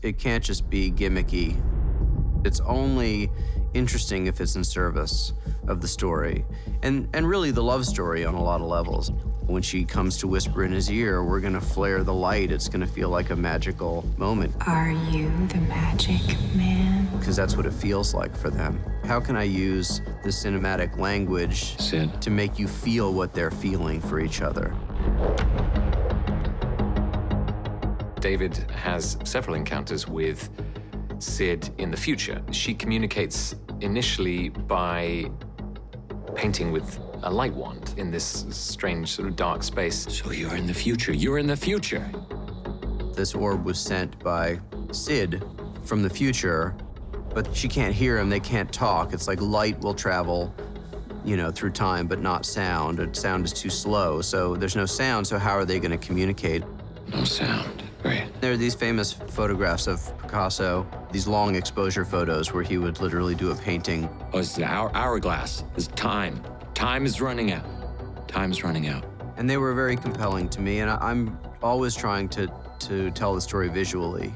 It can't just be gimmicky. It's only interesting if it's in service of the story, and really the love story on a lot of levels. When she comes to whisper in his ear, we're gonna flare the light. It's gonna feel like a magical moment. Are you the magic man? Because that's what it feels like for them. How can I use the cinematic language Sid, to make you feel what they're feeling for each other? David has several encounters with Sid in the future. She communicates initially by painting with a light wand in this strange sort of dark space. So you're in the future. You're in the future. This orb was sent by Sid from the future, but she can't hear him, they can't talk. It's like light will travel, you know, through time, but not sound. And sound is too slow, so there's no sound, so how are they gonna communicate? No sound. Great. There are these famous photographs of Picasso, these long exposure photos where he would literally do a painting. Oh, it's the hourglass. It's time. Time is running out. Time's running out. And they were very compelling to me, and I'm always trying to tell the story visually.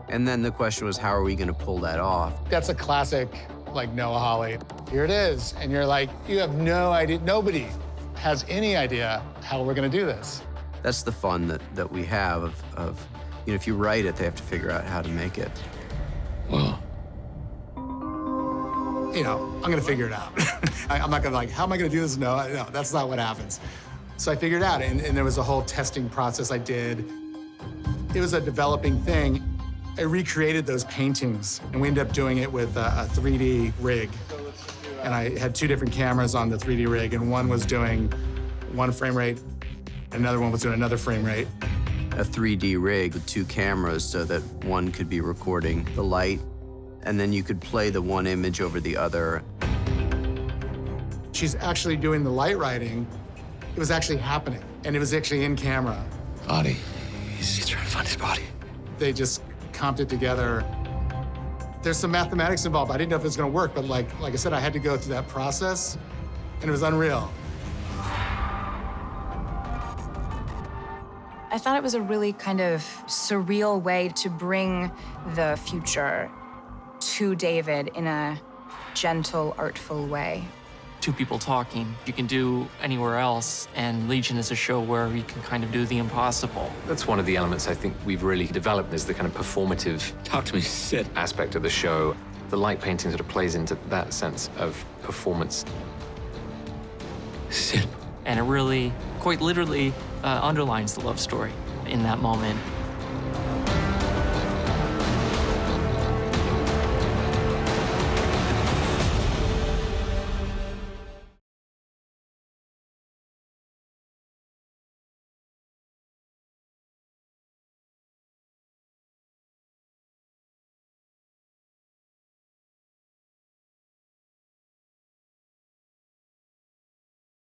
And then the question was, how are we gonna pull that off? That's a classic, like, Noah Hawley. Here it is, and you're like, you have no idea, nobody has any idea how we're gonna do this. That's the fun that we have of, you know, if you write it, they have to figure out how to make it. Well, You know, I'm gonna figure it out. I'm not gonna like, how am I gonna do this? No, that's not what happens. So I figured it out, and there was a whole testing process I did. It was a developing thing. I recreated those paintings, and we ended up doing it with a 3D rig. And I had two different cameras on the 3D rig, and one was doing one frame rate, and another one was doing another frame rate. A 3D rig with two cameras so that one could be recording the light, and then you could play the one image over the other. She's actually doing the light writing. It was actually happening, and it was actually in camera. body. He's trying to find his body. They just comped it together. There's some mathematics involved. I didn't know if it was gonna work, but like I said, I had to go through that process, and it was unreal. I thought it was a really kind of surreal way to bring the future to David in a gentle, artful way. Two people talking you can do anywhere else, and Legion is a show where we can kind of do the impossible. That's one of the elements I think we've really developed, is the kind of performative Talk to me, Sid. aspect of the show. The light painting sort of plays into that sense of performance. Sid. And it really, quite literally, underlines the love story in that moment.